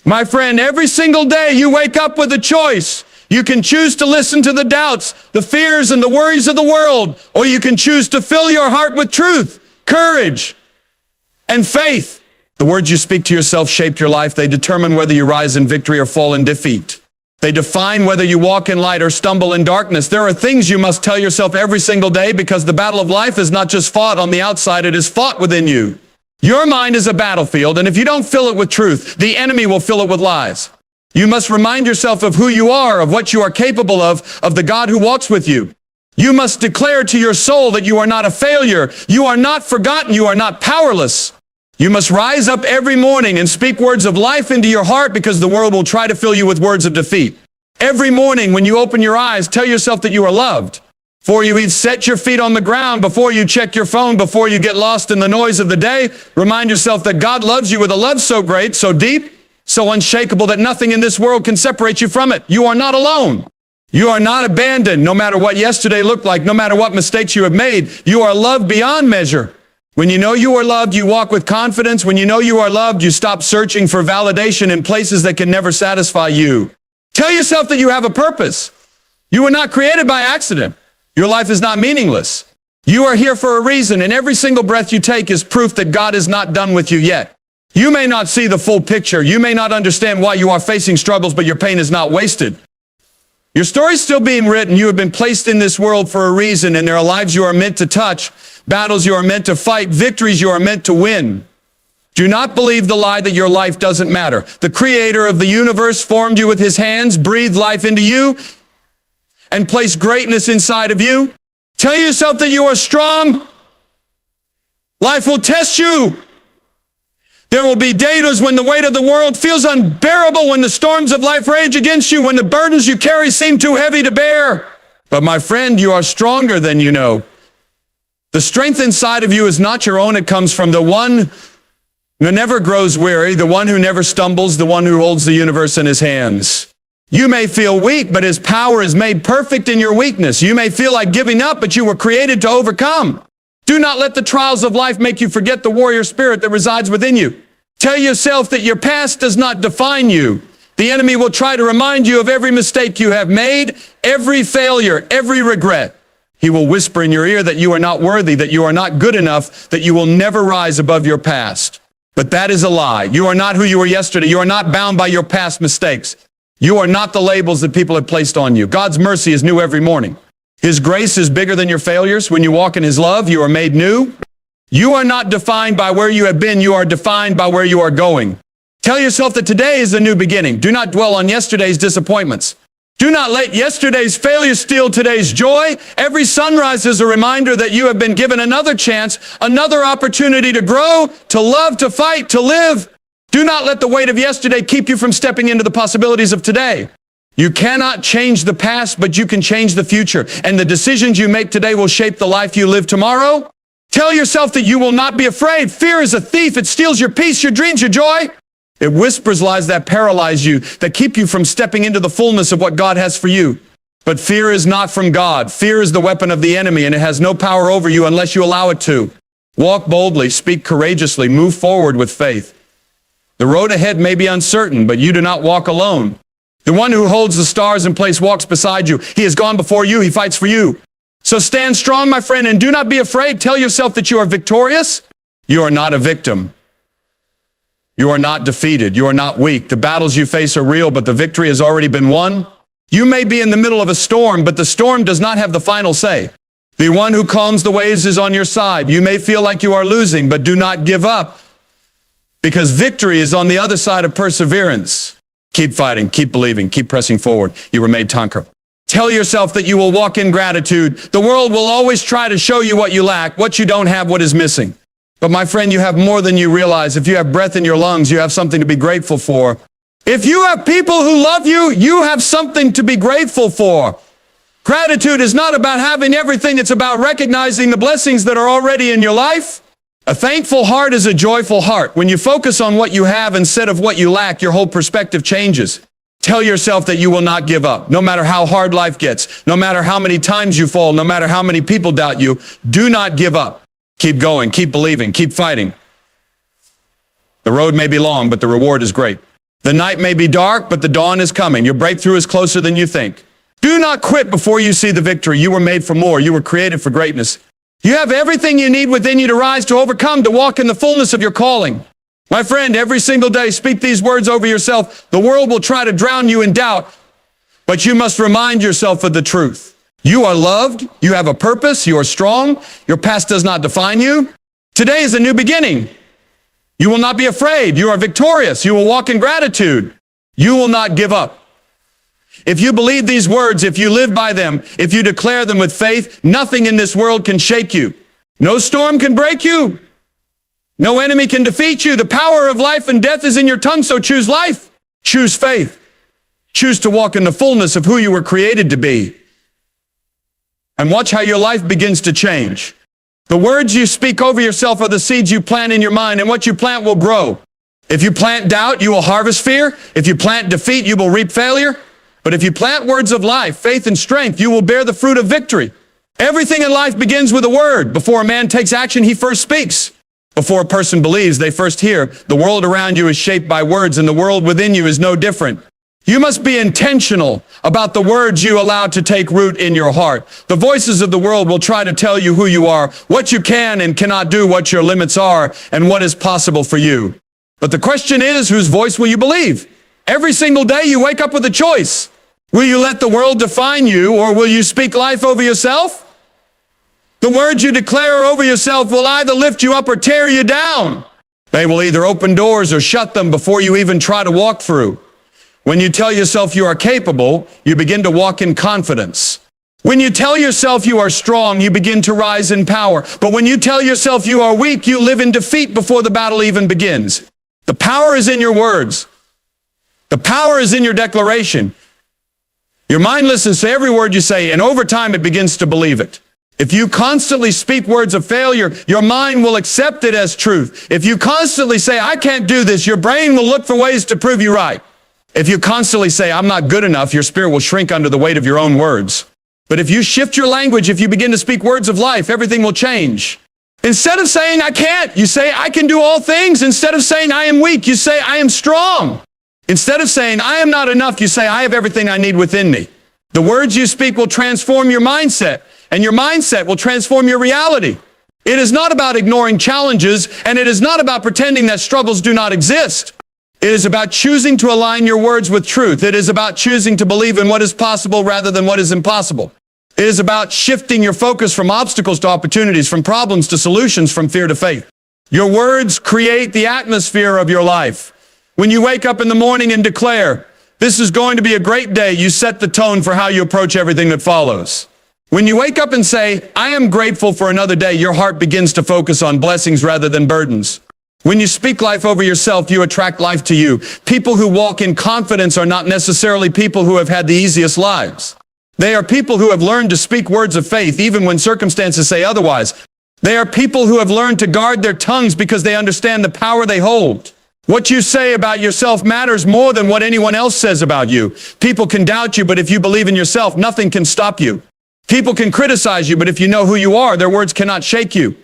My friend, every single day you wake up with a choice. You can choose to listen to the doubts, the fears, and the worries of the world, or you can choose to fill your heart with truth, courage, and faith. The words you speak to yourself shape your life. They determine whether you rise in victory or fall in defeat. They define whether you walk in light or stumble in darkness. There are things you must tell yourself every single day, because the battle of life is not just fought on the outside, it is fought within you. Your mind is a battlefield, and if you don't fill it with truth, the enemy will fill it with lies. You must remind yourself of who you are, of what you are capable of the God who walks with you. You must declare to your soul that you are not a failure. You are not forgotten. You are not powerless. You must rise up every morning and speak words of life into your heart, because the world will try to fill you with words of defeat. Every morning when you open your eyes, tell yourself that you are loved. Before you even set your feet on the ground, before you check your phone, before you get lost in the noise of the day, remind yourself that God loves you with a love so great, so deep, so unshakable that nothing in this world can separate you from it. You are not alone. You are not abandoned, no matter what yesterday looked like, no matter what mistakes you have made. You are loved beyond measure. When you know you are loved, you walk with confidence. When you know you are loved, you stop searching for validation in places that can never satisfy you. Tell yourself that you have a purpose. You were not created by accident. Your life is not meaningless. You are here for a reason, and every single breath you take is proof that God is not done with you yet. You may not see the full picture. You may not understand why you are facing struggles, but your pain is not wasted. Your story is still being written. You have been placed in this world for a reason, and there are lives you are meant to touch, battles you are meant to fight, victories you are meant to win. Do not believe the lie that your life doesn't matter. The Creator of the universe formed you with His hands, breathed life into you, and placed greatness inside of you. Tell yourself that you are strong. Life will test you. There will be days when the weight of the world feels unbearable, when the storms of life rage against you, when the burdens you carry seem too heavy to bear. But my friend, you are stronger than you know. The strength inside of you is not your own. It comes from the one who never grows weary, the one who never stumbles, the one who holds the universe in His hands. You may feel weak, but His power is made perfect in your weakness. You may feel like giving up, but you were created to overcome. Do not let the trials of life make you forget the warrior spirit that resides within you. Tell yourself that your past does not define you. The enemy will try to remind you of every mistake you have made, every failure, every regret. He will whisper in your ear that you are not worthy, that you are not good enough, that you will never rise above your past. But that is a lie. You are not who you were yesterday. You are not bound by your past mistakes. You are not the labels that people have placed on you. God's mercy is new every morning. His grace is bigger than your failures. When you walk in His love, you are made new. You are not defined by where you have been. You are defined by where you are going. Tell yourself that today is a new beginning. Do not dwell on yesterday's disappointments. Do not let yesterday's failure steal today's joy. Every sunrise is a reminder that you have been given another chance, another opportunity to grow, to love, to fight, to live. Do not let the weight of yesterday keep you from stepping into the possibilities of today. You cannot change the past, but you can change the future. And the decisions you make today will shape the life you live tomorrow. Tell yourself that you will not be afraid. Fear is a thief. It steals your peace, your dreams, your joy. It whispers lies that paralyze you, that keep you from stepping into the fullness of what God has for you. But fear is not from God. Fear is the weapon of the enemy, and it has no power over you unless you allow it to. Walk boldly, speak courageously, move forward with faith. The road ahead may be uncertain, but you do not walk alone. The one who holds the stars in place walks beside you. He has gone before you. He fights for you. So stand strong, my friend, and do not be afraid. Tell yourself that you are victorious. You are not a victim. You are not defeated. You are not weak. The battles you face are real, but the victory has already been won. You may be in the middle of a storm, but the storm does not have the final say. The one who calms the waves is on your side. You may feel like you are losing, but do not give up, because victory is on the other side of perseverance. Keep fighting, keep believing, keep pressing forward. You were made to conquer. Tell yourself that you will walk in gratitude. The world will always try to show you what you lack, what you don't have, what is missing. But my friend, you have more than you realize. If you have breath in your lungs, you have something to be grateful for. If you have people who love you, you have something to be grateful for. Gratitude is not about having everything. It's about recognizing the blessings that are already in your life. A thankful heart is a joyful heart. When you focus on what you have instead of what you lack, your whole perspective changes. Tell yourself that you will not give up. No matter how hard life gets, no matter how many times you fall, no matter how many people doubt you, do not give up. Keep going, keep believing, keep fighting. The road may be long, but the reward is great. The night may be dark, but the dawn is coming. Your breakthrough is closer than you think. Do not quit before you see the victory. You were made for more. You were created for greatness. You have everything you need within you to rise, to overcome, to walk in the fullness of your calling. My friend, every single day, speak these words over yourself. The world will try to drown you in doubt, but you must remind yourself of the truth. You are loved. You have a purpose. You are strong. Your past does not define you. Today is a new beginning. You will not be afraid. You are victorious. You will walk in gratitude. You will not give up. If you believe these words, if you live by them, if you declare them with faith, nothing in this world can shake you. No storm can break you. No enemy can defeat you. The power of life and death is in your tongue, so choose life. Choose faith. Choose to walk in the fullness of who you were created to be. And watch how your life begins to change. The words you speak over yourself are the seeds you plant in your mind, and what you plant will grow. If you plant doubt, you will harvest fear. If you plant defeat, you will reap failure. But if you plant words of life, faith, and strength, you will bear the fruit of victory. Everything in life begins with a word. Before a man takes action, he first speaks. Before a person believes, they first hear. The world around you is shaped by words, and the world within you is no different. You must be intentional about the words you allow to take root in your heart. The voices of the world will try to tell you who you are, what you can and cannot do, what your limits are, and what is possible for you. But the question is, whose voice will you believe? Every single day you wake up with a choice. Will you let the world define you, or will you speak life over yourself? The words you declare over yourself will either lift you up or tear you down. They will either open doors or shut them before you even try to walk through. When you tell yourself you are capable, you begin to walk in confidence. When you tell yourself you are strong, you begin to rise in power. But when you tell yourself you are weak, you live in defeat before the battle even begins. The power is in your words. The power is in your declaration. Your mind listens to every word you say, and over time it begins to believe it. If you constantly speak words of failure, your mind will accept it as truth. If you constantly say, I can't do this, your brain will look for ways to prove you right. If you constantly say, I'm not good enough, your spirit will shrink under the weight of your own words. But if you shift your language, if you begin to speak words of life, everything will change. Instead of saying, I can't, you say, I can do all things. Instead of saying, I am weak, you say, I am strong. Instead of saying, I am not enough, you say, I have everything I need within me. The words you speak will transform your mindset, and your mindset will transform your reality. It is not about ignoring challenges, and it is not about pretending that struggles do not exist. It is about choosing to align your words with truth. It is about choosing to believe in what is possible rather than what is impossible. It is about shifting your focus from obstacles to opportunities, from problems to solutions, from fear to faith. Your words create the atmosphere of your life. When you wake up in the morning and declare, this is going to be a great day, you set the tone for how you approach everything that follows. When you wake up and say, I am grateful for another day, your heart begins to focus on blessings rather than burdens. When you speak life over yourself, you attract life to you. People who walk in confidence are not necessarily people who have had the easiest lives. They are people who have learned to speak words of faith even when circumstances say otherwise. They are people who have learned to guard their tongues because they understand the power they hold. What you say about yourself matters more than what anyone else says about you. People can doubt you, but if you believe in yourself, nothing can stop you. People can criticize you, but if you know who you are, their words cannot shake you.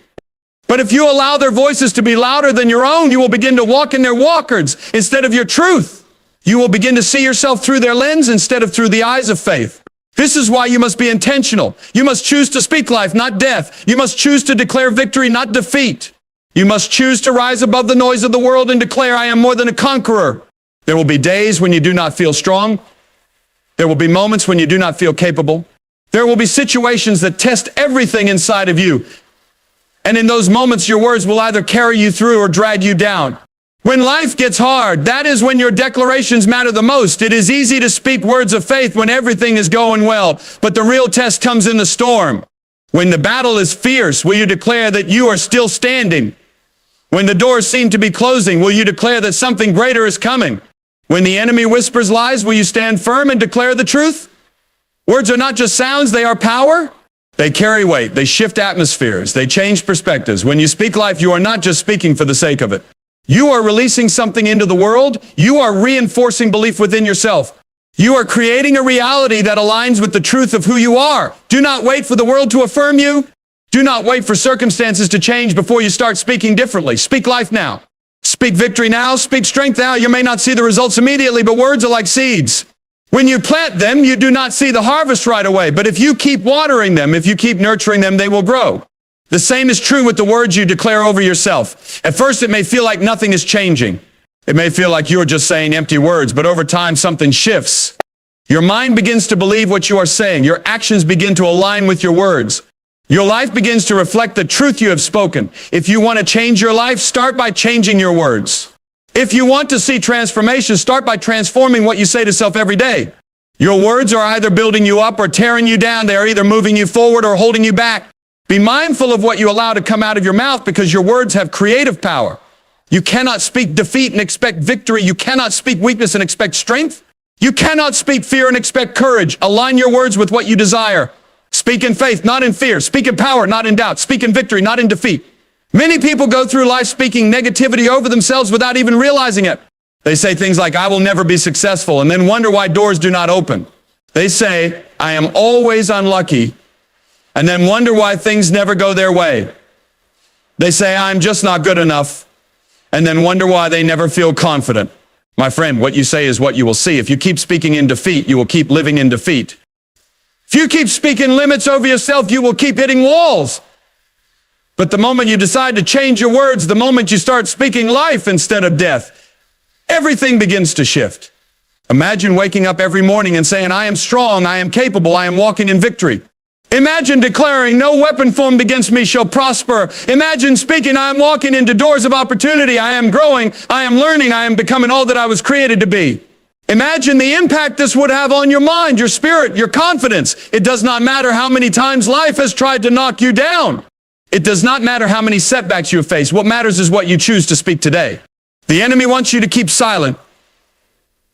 But if you allow their voices to be louder than your own, you will begin to walk in their walkers instead of your truth. You will begin to see yourself through their lens instead of through the eyes of faith. This is why you must be intentional. You must choose to speak life, not death. You must choose to declare victory, not defeat. You must choose to rise above the noise of the world and declare, I am more than a conqueror. There will be days when you do not feel strong. There will be moments when you do not feel capable. There will be situations that test everything inside of you. And in those moments, your words will either carry you through or drag you down. When life gets hard, that is when your declarations matter the most. It is easy to speak words of faith when everything is going well, but the real test comes in the storm. When the battle is fierce, will you declare that you are still standing? When the doors seem to be closing, will you declare that something greater is coming? When the enemy whispers lies, will you stand firm and declare the truth? Words are not just sounds, they are power. They carry weight, they shift atmospheres, they change perspectives. When you speak life, you are not just speaking for the sake of it. You are releasing something into the world. You are reinforcing belief within yourself. You are creating a reality that aligns with the truth of who you are. Do not wait for the world to affirm you. Do not wait for circumstances to change before you start speaking differently. Speak life now. Speak victory now, speak strength now. You may not see the results immediately, but words are like seeds. When you plant them, you do not see the harvest right away. But if you keep watering them, if you keep nurturing them, they will grow. The same is true with the words you declare over yourself. At first, it may feel like nothing is changing. It may feel like you're just saying empty words, but over time, something shifts. Your mind begins to believe what you are saying. Your actions begin to align with your words. Your life begins to reflect the truth you have spoken. If you want to change your life, start by changing your words. If you want to see transformation, start by transforming what you say to self every day. Your words are either building you up or tearing you down. They are either moving you forward or holding you back. Be mindful of what you allow to come out of your mouth, because your words have creative power. You cannot speak defeat and expect victory. You cannot speak weakness and expect strength. You cannot speak fear and expect courage. Align your words with what you desire. Speak in faith, not in fear. Speak in power, not in doubt. Speak in victory, not in defeat. Many people go through life speaking negativity over themselves without even realizing it. They say things like, I will never be successful, and then wonder why doors do not open. They say, I am always unlucky, and then wonder why things never go their way. They say, I'm just not good enough, and then wonder why they never feel confident. My friend, what you say is what you will see. If you keep speaking in defeat, you will keep living in defeat. If you keep speaking limits over yourself, you will keep hitting walls. But the moment you decide to change your words, the moment you start speaking life instead of death, everything begins to shift. Imagine waking up every morning and saying, I am strong, I am capable, I am walking in victory. Imagine declaring, no weapon formed against me shall prosper. Imagine speaking, I am walking into doors of opportunity, I am growing, I am learning, I am becoming all that I was created to be. Imagine the impact this would have on your mind, your spirit, your confidence. It does not matter how many times life has tried to knock you down. It does not matter how many setbacks you have faced. What matters is what you choose to speak today. The enemy wants you to keep silent.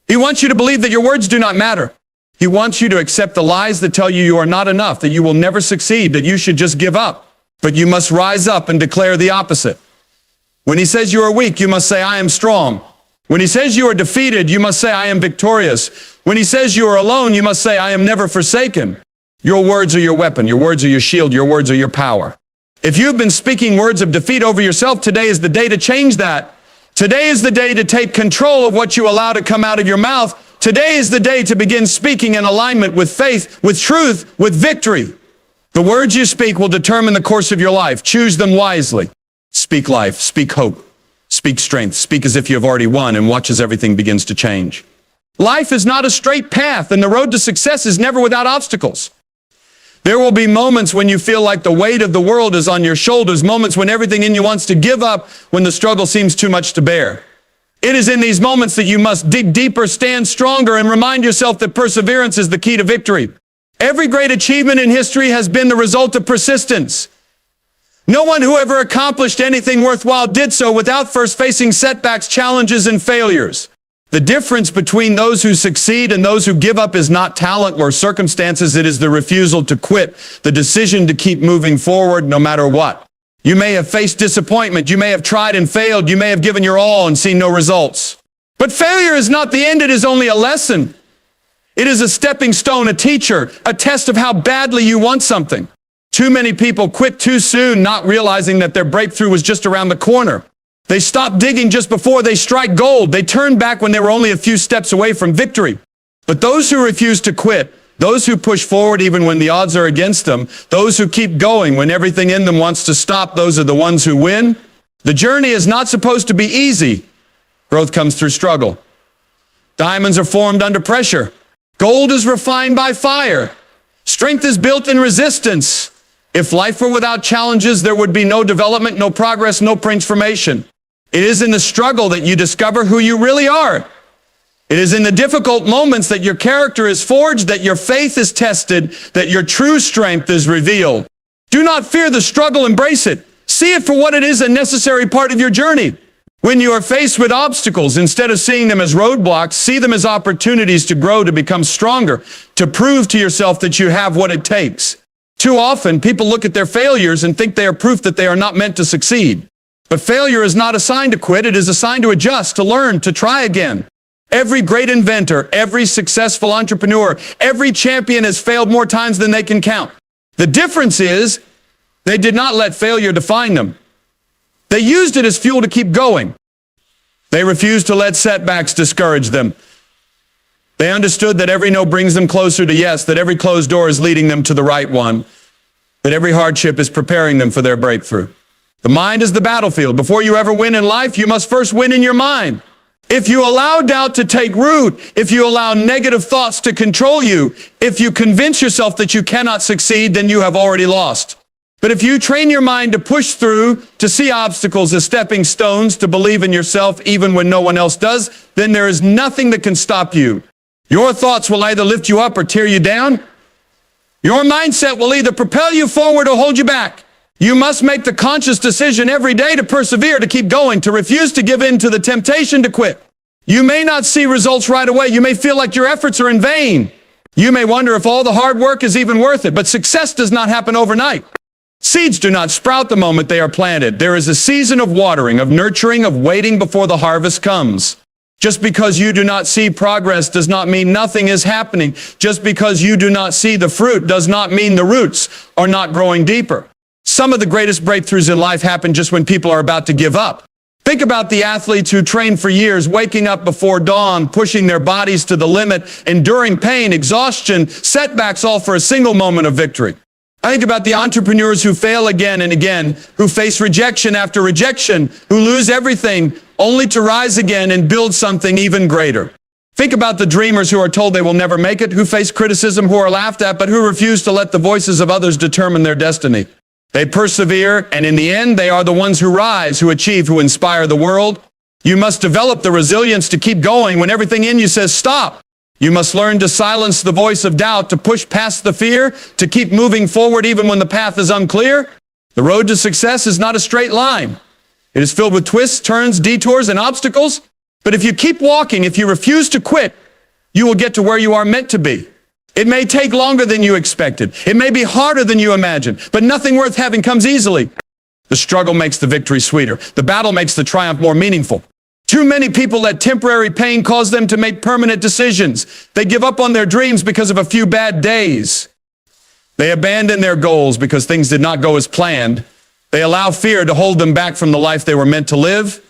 He wants you to believe that your words do not matter. He wants you to accept the lies that tell you you are not enough, that you will never succeed, that you should just give up. But you must rise up and declare the opposite. When he says you are weak, you must say, I am strong. When he says you are defeated, you must say, I am victorious. When he says you are alone, you must say, I am never forsaken. Your words are your weapon. Your words are your shield. Your words are your power. If you've been speaking words of defeat over yourself, today is the day to change that. Today is the day to take control of what you allow to come out of your mouth. Today is the day to begin speaking in alignment with faith, with truth, with victory. The words you speak will determine the course of your life. Choose them wisely. Speak life. Speak hope. Speak strength. Speak as if you have already won, and watch as everything begins to change. Life is not a straight path, and the road to success is never without obstacles. There will be moments when you feel like the weight of the world is on your shoulders, moments when everything in you wants to give up, when the struggle seems too much to bear. It is in these moments that you must dig deeper, stand stronger, and remind yourself that perseverance is the key to victory. Every great achievement in history has been the result of persistence. No one who ever accomplished anything worthwhile did so without first facing setbacks, challenges, and failures. The difference between those who succeed and those who give up is not talent or circumstances. It is the refusal to quit, the decision to keep moving forward no matter what. You may have faced disappointment. You may have tried and failed. You may have given your all and seen no results. But failure is not the end. It is only a lesson. It is a stepping stone, a teacher, a test of how badly you want something. Too many people quit too soon, not realizing that their breakthrough was just around the corner. They stop digging just before they strike gold. They turn back when they were only a few steps away from victory. But those who refuse to quit, those who push forward even when the odds are against them, those who keep going when everything in them wants to stop, those are the ones who win. The journey is not supposed to be easy. Growth comes through struggle. Diamonds are formed under pressure. Gold is refined by fire. Strength is built in resistance. If life were without challenges, there would be no development, no progress, no transformation. It is in the struggle that you discover who you really are. It is in the difficult moments that your character is forged, that your faith is tested, that your true strength is revealed. Do not fear the struggle, embrace it. See it for what it is, a necessary part of your journey. When you are faced with obstacles, instead of seeing them as roadblocks, see them as opportunities to grow, to become stronger, to prove to yourself that you have what it takes. Too often, people look at their failures and think they are proof that they are not meant to succeed. But failure is not a sign to quit. It is a sign to adjust, to learn, to try again. Every great inventor, every successful entrepreneur, every champion has failed more times than they can count. The difference is they did not let failure define them. They used it as fuel to keep going. They refused to let setbacks discourage them. They understood that every no brings them closer to yes, that every closed door is leading them to the right one, that every hardship is preparing them for their breakthrough. The mind is the battlefield. Before you ever win in life, you must first win in your mind. If you allow doubt to take root, if you allow negative thoughts to control you, if you convince yourself that you cannot succeed, then you have already lost. But if you train your mind to push through, to see obstacles as stepping stones, to believe in yourself even when no one else does, then there is nothing that can stop you. Your thoughts will either lift you up or tear you down. Your mindset will either propel you forward or hold you back. You must make the conscious decision every day to persevere, to keep going, to refuse to give in to the temptation to quit. You may not see results right away. You may feel like your efforts are in vain. You may wonder if all the hard work is even worth it, but success does not happen overnight. Seeds do not sprout the moment they are planted. There is a season of watering, of nurturing, of waiting before the harvest comes. Just because you do not see progress does not mean nothing is happening. Just because you do not see the fruit does not mean the roots are not growing deeper. Some of the greatest breakthroughs in life happen just when people are about to give up. Think about the athletes who train for years, waking up before dawn, pushing their bodies to the limit, enduring pain, exhaustion, setbacks, all for a single moment of victory. I think about the entrepreneurs who fail again and again, who face rejection after rejection, who lose everything only to rise again and build something even greater. Think about the dreamers who are told they will never make it, who face criticism, who are laughed at, but who refuse to let the voices of others determine their destiny. They persevere, and in the end, they are the ones who rise, who achieve, who inspire the world. You must develop the resilience to keep going when everything in you says stop. You must learn to silence the voice of doubt, to push past the fear, to keep moving forward even when the path is unclear. The road to success is not a straight line. It is filled with twists, turns, detours, and obstacles. But if you keep walking, if you refuse to quit, you will get to where you are meant to be. It may take longer than you expected. It may be harder than you imagined, but nothing worth having comes easily. The struggle makes the victory sweeter. The battle makes the triumph more meaningful. Too many people let temporary pain cause them to make permanent decisions. They give up on their dreams because of a few bad days. They abandon their goals because things did not go as planned. They allow fear to hold them back from the life they were meant to live.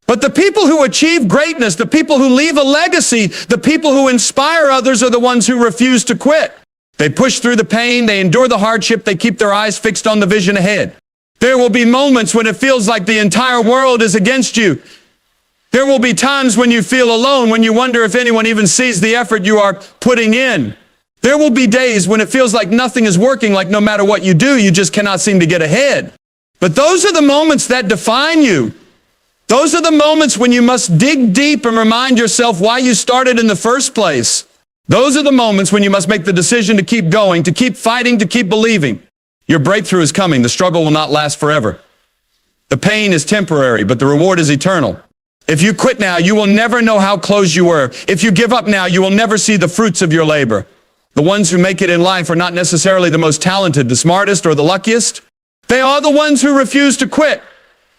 But the people who achieve greatness, the people who leave a legacy, the people who inspire others are the ones who refuse to quit. They push through the pain, they endure the hardship, they keep their eyes fixed on the vision ahead. There will be moments when it feels like the entire world is against you. There will be times when you feel alone, when you wonder if anyone even sees the effort you are putting in. There will be days when it feels like nothing is working, like no matter what you do, you just cannot seem to get ahead. But those are the moments that define you. Those are the moments when you must dig deep and remind yourself why you started in the first place. Those are the moments when you must make the decision to keep going, to keep fighting, to keep believing. Your breakthrough is coming. The struggle will not last forever. The pain is temporary, but the reward is eternal. If you quit now, you will never know how close you were. If you give up now, you will never see the fruits of your labor. The ones who make it in life are not necessarily the most talented, the smartest, or the luckiest. They are the ones who refuse to quit.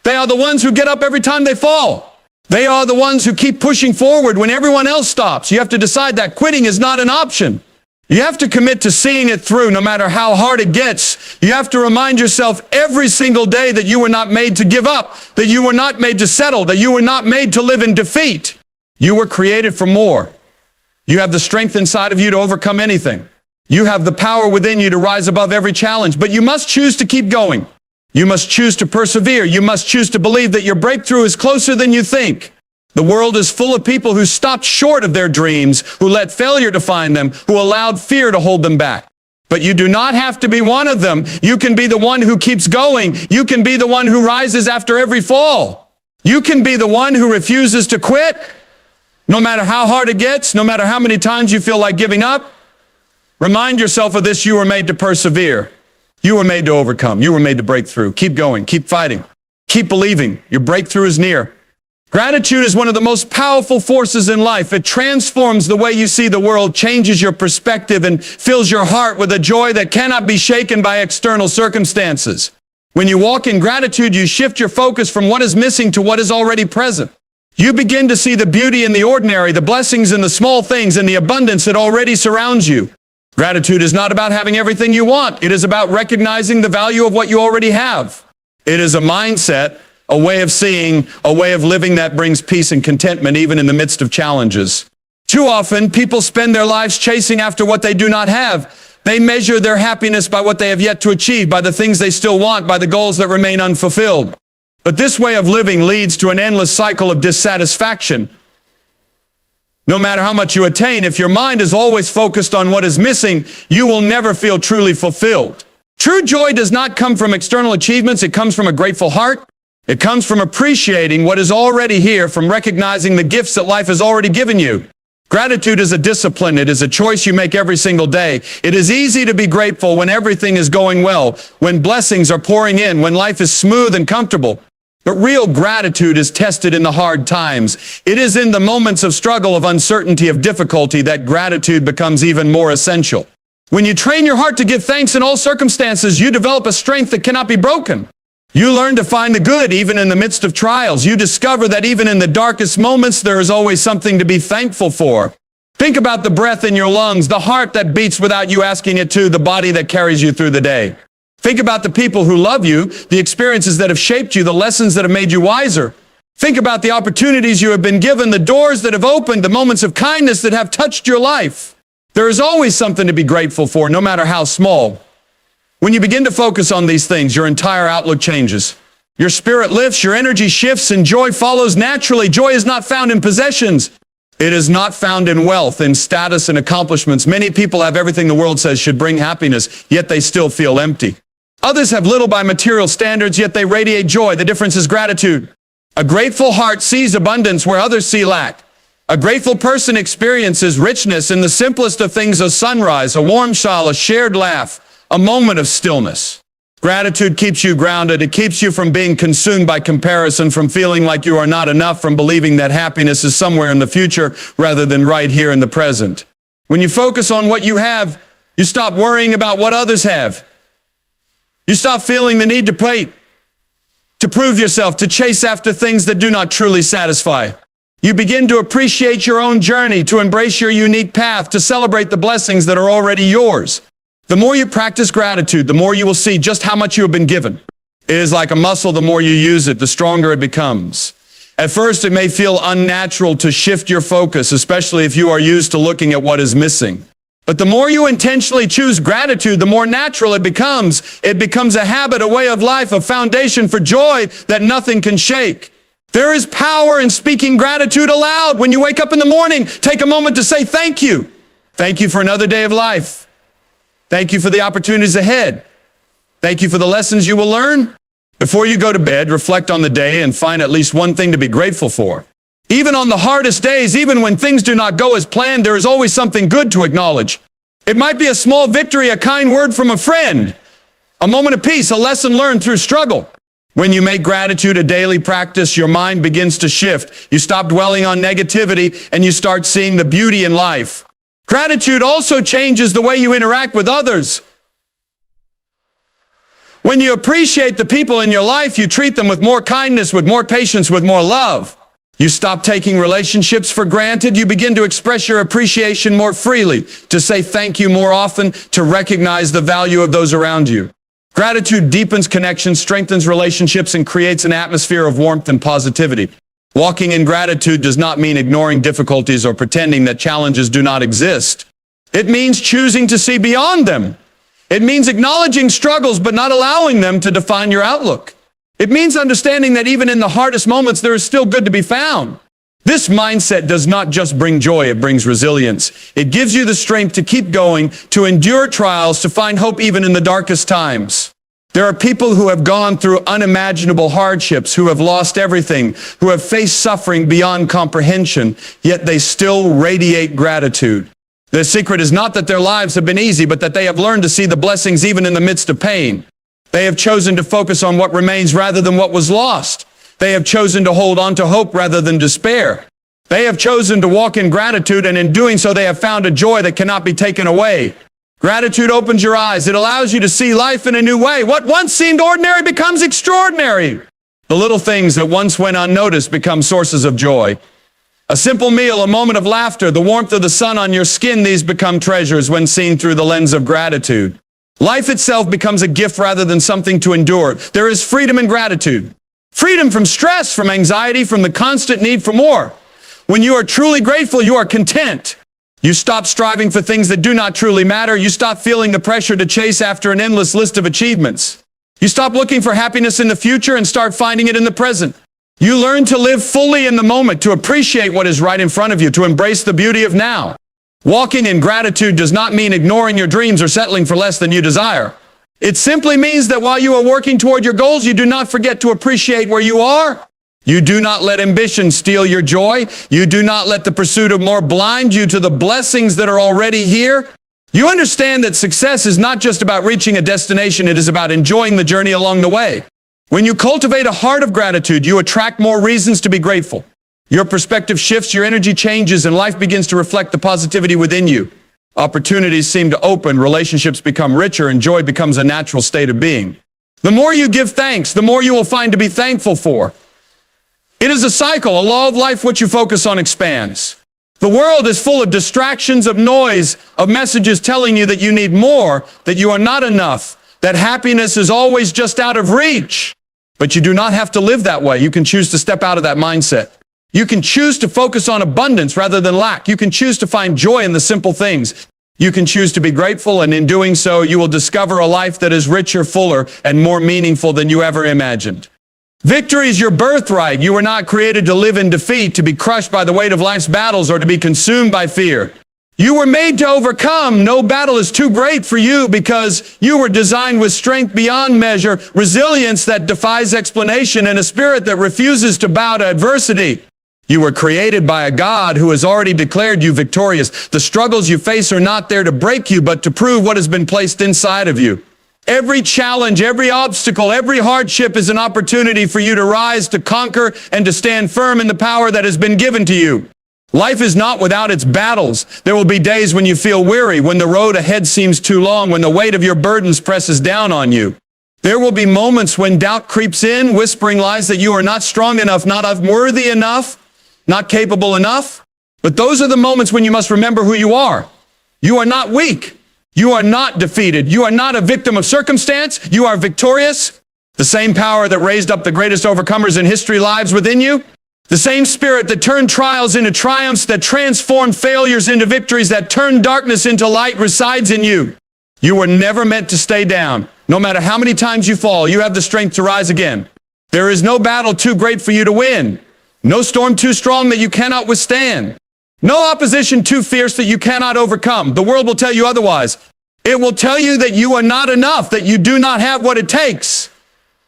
They are the ones who get up every time they fall. They are the ones who keep pushing forward when everyone else stops. You have to decide that quitting is not an option. You have to commit to seeing it through no matter how hard it gets. You have to remind yourself every single day that you were not made to give up, that you were not made to settle, that you were not made to live in defeat. You were created for more. You have the strength inside of you to overcome anything. You have the power within you to rise above every challenge, but you must choose to keep going. You must choose to persevere. You must choose to believe that your breakthrough is closer than you think. The world is full of people who stopped short of their dreams, who let failure define them, who allowed fear to hold them back. But you do not have to be one of them. You can be the one who keeps going. You can be the one who rises after every fall. You can be the one who refuses to quit, no matter how hard it gets, no matter how many times you feel like giving up. Remind yourself of this: you were made to persevere. You were made to overcome. You were made to break through. Keep going. Keep fighting. Keep believing. Your breakthrough is near. Gratitude is one of the most powerful forces in life. It transforms the way you see the world, changes your perspective, and fills your heart with a joy that cannot be shaken by external circumstances. When you walk in gratitude, you shift your focus from what is missing to what is already present. You begin to see the beauty in the ordinary, the blessings in the small things, and the abundance that already surrounds you. Gratitude is not about having everything you want. It is about recognizing the value of what you already have. It is a mindset a way of seeing, a way of living that brings peace and contentment even in the midst of challenges. Too often, people spend their lives chasing after what they do not have. They measure their happiness by what they have yet to achieve, by the things they still want, by the goals that remain unfulfilled. But this way of living leads to an endless cycle of dissatisfaction. No matter how much you attain, if your mind is always focused on what is missing, you will never feel truly fulfilled. True joy does not come from external achievements. It comes from a grateful heart. It comes from appreciating what is already here, from recognizing the gifts that life has already given you. Gratitude is a discipline. It is a choice you make every single day. It is easy to be grateful when everything is going well, when blessings are pouring in, when life is smooth and comfortable. But real gratitude is tested in the hard times. It is in the moments of struggle, of uncertainty, of difficulty that gratitude becomes even more essential. When you train your heart to give thanks in all circumstances, you develop a strength that cannot be broken. You learn to find the good even in the midst of trials. You discover that even in the darkest moments, there is always something to be thankful for. Think about the breath in your lungs, the heart that beats without you asking it to, the body that carries you through the day. Think about the people who love you, the experiences that have shaped you, the lessons that have made you wiser. Think about the opportunities you have been given, the doors that have opened, the moments of kindness that have touched your life. There is always something to be grateful for, no matter how small. When you begin to focus on these things, your entire outlook changes. Your spirit lifts, your energy shifts, and joy follows naturally. Joy is not found in possessions. It is not found in wealth, in status, and accomplishments. Many people have everything the world says should bring happiness, yet they still feel empty. Others have little by material standards, yet they radiate joy. The difference is gratitude. A grateful heart sees abundance where others see lack. A grateful person experiences richness in the simplest of things: a sunrise, a warm shawl, a shared laugh, a moment of stillness. Gratitude keeps you grounded. It keeps you from being consumed by comparison, from feeling like you are not enough, from believing that happiness is somewhere in the future rather than right here in the present. When you focus on what you have, you stop worrying about what others have. You stop feeling the need to prove yourself, to chase after things that do not truly satisfy. You begin to appreciate your own journey, to embrace your unique path, to celebrate the blessings that are already yours. The more you practice gratitude, the more you will see just how much you have been given. It is like a muscle. The more you use it, the stronger it becomes. At first, it may feel unnatural to shift your focus, especially if you are used to looking at what is missing. But the more you intentionally choose gratitude, the more natural it becomes. It becomes a habit, a way of life, a foundation for joy that nothing can shake. There is power in speaking gratitude aloud. When you wake up in the morning, take a moment to say thank you. Thank you for another day of life. Thank you for the opportunities ahead. Thank you for the lessons you will learn. Before you go to bed, reflect on the day and find at least one thing to be grateful for. Even on the hardest days, even when things do not go as planned, there is always something good to acknowledge. It might be a small victory, a kind word from a friend, a moment of peace, a lesson learned through struggle. When you make gratitude a daily practice, your mind begins to shift. You stop dwelling on negativity and you start seeing the beauty in life. Gratitude also changes the way you interact with others. When you appreciate the people in your life, you treat them with more kindness, with more patience, with more love. You stop taking relationships for granted. You begin to express your appreciation more freely, to say thank you more often, to recognize the value of those around you. Gratitude deepens connections, strengthens relationships, and creates an atmosphere of warmth and positivity. Walking in gratitude does not mean ignoring difficulties or pretending that challenges do not exist. It means choosing to see beyond them. It means acknowledging struggles but not allowing them to define your outlook. It means understanding that even in the hardest moments, there is still good to be found. This mindset does not just bring joy, it brings resilience. It gives you the strength to keep going, to endure trials, to find hope even in the darkest times. There are people who have gone through unimaginable hardships, who have lost everything, who have faced suffering beyond comprehension, yet they still radiate gratitude. The secret is not that their lives have been easy, but that they have learned to see the blessings even in the midst of pain. They have chosen to focus on what remains rather than what was lost. They have chosen to hold on to hope rather than despair. They have chosen to walk in gratitude, and in doing so, they have found a joy that cannot be taken away. Gratitude opens your eyes. It allows you to see life in a new way. What once seemed ordinary becomes extraordinary. The little things that once went unnoticed become sources of joy. A simple meal, a moment of laughter, the warmth of the sun on your skin, these become treasures when seen through the lens of gratitude. Life itself becomes a gift rather than something to endure. There is freedom in gratitude. Freedom from stress, from anxiety, from the constant need for more. When you are truly grateful, you are content. You stop striving for things that do not truly matter. You stop feeling the pressure to chase after an endless list of achievements. You stop looking for happiness in the future and start finding it in the present. You learn to live fully in the moment, to appreciate what is right in front of you, to embrace the beauty of now. Walking in gratitude does not mean ignoring your dreams or settling for less than you desire. It simply means that while you are working toward your goals, you do not forget to appreciate where you are. You do not let ambition steal your joy. You do not let the pursuit of more blind you to the blessings that are already here. You understand that success is not just about reaching a destination, it is about enjoying the journey along the way. When you cultivate a heart of gratitude, you attract more reasons to be grateful. Your perspective shifts, your energy changes, and life begins to reflect the positivity within you. Opportunities seem to open, relationships become richer, and joy becomes a natural state of being. The more you give thanks, the more you will find to be thankful for. It is a cycle, a law of life. What you focus on expands. The world is full of distractions, of noise, of messages telling you that you need more, that you are not enough, that happiness is always just out of reach. But you do not have to live that way. You can choose to step out of that mindset. You can choose to focus on abundance rather than lack. You can choose to find joy in the simple things. You can choose to be grateful, and in doing so, you will discover a life that is richer, fuller, and more meaningful than you ever imagined. Victory is your birthright. You were not created to live in defeat, to be crushed by the weight of life's battles, or to be consumed by fear. You were made to overcome. No battle is too great for you because you were designed with strength beyond measure, resilience that defies explanation, and a spirit that refuses to bow to adversity. You were created by a God who has already declared you victorious. The struggles you face are not there to break you, but to prove what has been placed inside of you. Every challenge, every obstacle, every hardship is an opportunity for you to rise, to conquer, and to stand firm in the power that has been given to you. Life is not without its battles. There will be days when you feel weary, when the road ahead seems too long, when the weight of your burdens presses down on you. There will be moments when doubt creeps in, whispering lies that you are not strong enough, not worthy enough, not capable enough. But those are the moments when you must remember who you are. You are not weak. You are not defeated. You are not a victim of circumstance. You are victorious. The same power that raised up the greatest overcomers in history lives within you. The same spirit that turned trials into triumphs, that transformed failures into victories, that turned darkness into light resides in you. You were never meant to stay down. No matter how many times you fall, you have the strength to rise again. There is no battle too great for you to win. No storm too strong that you cannot withstand. No opposition too fierce that you cannot overcome. The world will tell you otherwise. It will tell you that you are not enough, that you do not have what it takes,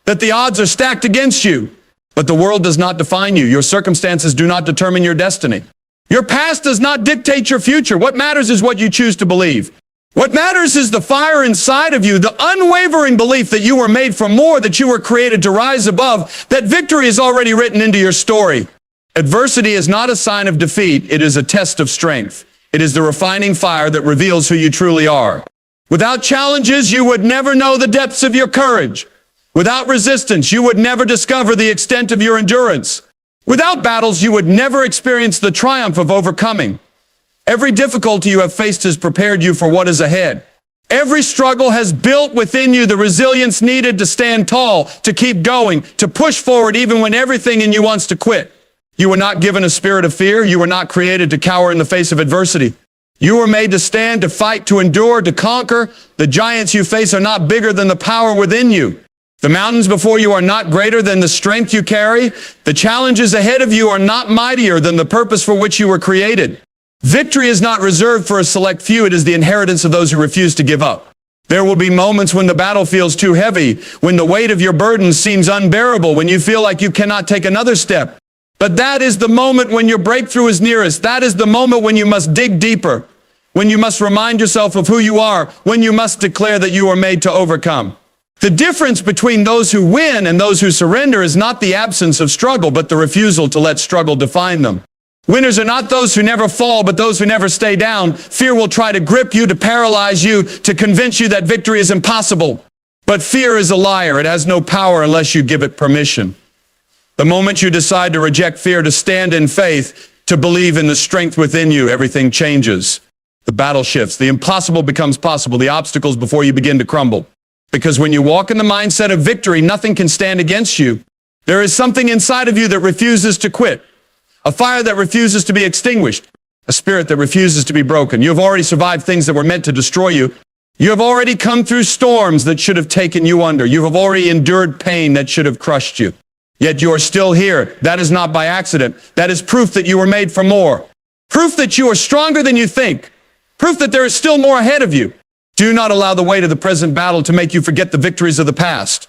that the odds are stacked against you. But the world does not define you. Your circumstances do not determine your destiny. Your past does not dictate your future. What matters is what you choose to believe. What matters is the fire inside of you, the unwavering belief that you were made for more, that you were created to rise above, that victory is already written into your story. Adversity is not a sign of defeat. It is a test of strength. It is the refining fire that reveals who you truly are. Without challenges, you would never know the depths of your courage. Without resistance, you would never discover the extent of your endurance. Without battles, you would never experience the triumph of overcoming. Every difficulty you have faced has prepared you for what is ahead. Every struggle has built within you the resilience needed to stand tall, to keep going, to push forward even when everything in you wants to quit. You were not given a spirit of fear. You were not created to cower in the face of adversity. You were made to stand, to fight, to endure, to conquer. The giants you face are not bigger than the power within you. The mountains before you are not greater than the strength you carry. The challenges ahead of you are not mightier than the purpose for which you were created. Victory is not reserved for a select few. It is the inheritance of those who refuse to give up. There will be moments when the battle feels too heavy, when the weight of your burdens seems unbearable, when you feel like you cannot take another step. But that is the moment when your breakthrough is nearest. That is the moment when you must dig deeper, when you must remind yourself of who you are, when you must declare that you are made to overcome. The difference between those who win and those who surrender is not the absence of struggle, but the refusal to let struggle define them. Winners are not those who never fall, but those who never stay down. Fear will try to grip you, to paralyze you, to convince you that victory is impossible. But fear is a liar. It has no power unless you give it permission. The moment you decide to reject fear, to stand in faith, to believe in the strength within you, everything changes. The battle shifts. The impossible becomes possible. The obstacles before you begin to crumble. Because when you walk in the mindset of victory, nothing can stand against you. There is something inside of you that refuses to quit. A fire that refuses to be extinguished. A spirit that refuses to be broken. You have already survived things that were meant to destroy you. You have already come through storms that should have taken you under. You have already endured pain that should have crushed you. Yet you are still here. That is not by accident. That is proof that you were made for more. Proof that you are stronger than you think. Proof that there is still more ahead of you. Do not allow the weight of the present battle to make you forget the victories of the past.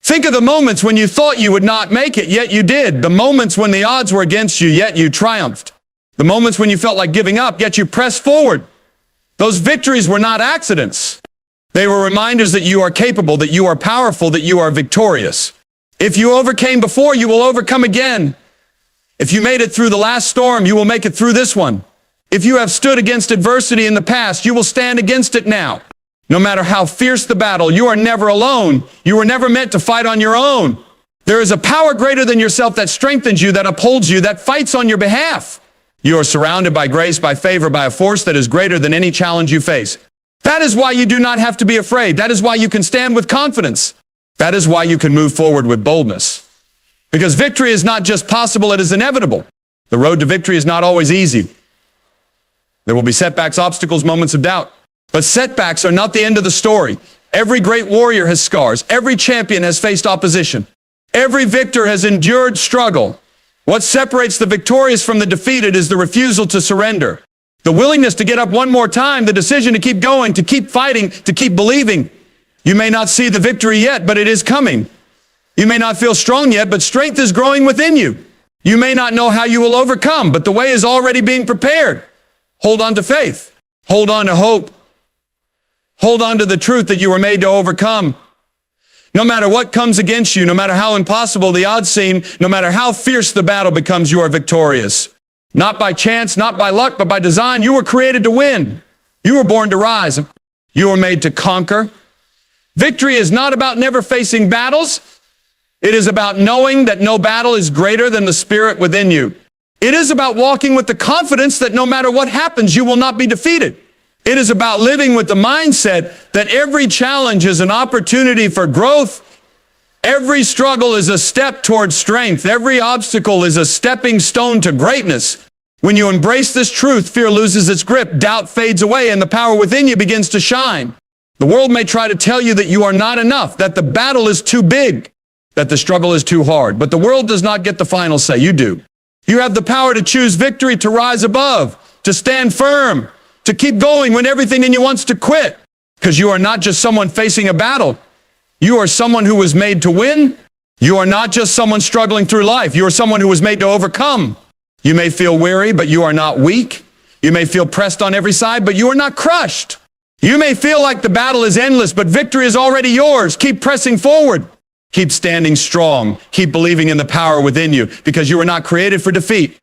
Think of the moments when you thought you would not make it, yet you did. The moments when the odds were against you, yet you triumphed. The moments when you felt like giving up, yet you pressed forward. Those victories were not accidents. They were reminders that you are capable, that you are powerful, that you are victorious. If you overcame before, you will overcome again. If you made it through the last storm, you will make it through this one. If you have stood against adversity in the past, you will stand against it now. No matter how fierce the battle, you are never alone. You were never meant to fight on your own. There is a power greater than yourself that strengthens you, that upholds you, that fights on your behalf. You are surrounded by grace, by favor, by a force that is greater than any challenge you face. That is why you do not have to be afraid. That is why you can stand with confidence. That is why you can move forward with boldness. Because victory is not just possible, it is inevitable. The road to victory is not always easy. There will be setbacks, obstacles, moments of doubt. But setbacks are not the end of the story. Every great warrior has scars. Every champion has faced opposition. Every victor has endured struggle. What separates the victorious from the defeated is the refusal to surrender. The willingness to get up one more time, the decision to keep going, to keep fighting, to keep believing. You may not see the victory yet, but it is coming. You may not feel strong yet, but strength is growing within you. You may not know how you will overcome, but the way is already being prepared. Hold on to faith. Hold on to hope. Hold on to the truth that you were made to overcome. No matter what comes against you, no matter how impossible the odds seem, no matter how fierce the battle becomes, you are victorious. Not by chance, not by luck, but by design. You were created to win. You were born to rise. You were made to conquer. Victory is not about never facing battles. It is about knowing that no battle is greater than the spirit within you. It is about walking with the confidence that no matter what happens, you will not be defeated. It is about living with the mindset that every challenge is an opportunity for growth. Every struggle is a step towards strength. Every obstacle is a stepping stone to greatness. When you embrace this truth, fear loses its grip, doubt fades away, and the power within you begins to shine. The world may try to tell you that you are not enough, that the battle is too big, that the struggle is too hard. But the world does not get the final say. You do. You have the power to choose victory, to rise above, to stand firm, to keep going when everything in you wants to quit. Because you are not just someone facing a battle. You are someone who was made to win. You are not just someone struggling through life. You are someone who was made to overcome. You may feel weary, but you are not weak. You may feel pressed on every side, but you are not crushed. You may feel like the battle is endless, but victory is already yours. Keep pressing forward. Keep standing strong. Keep believing in the power within you, because you were not created for defeat.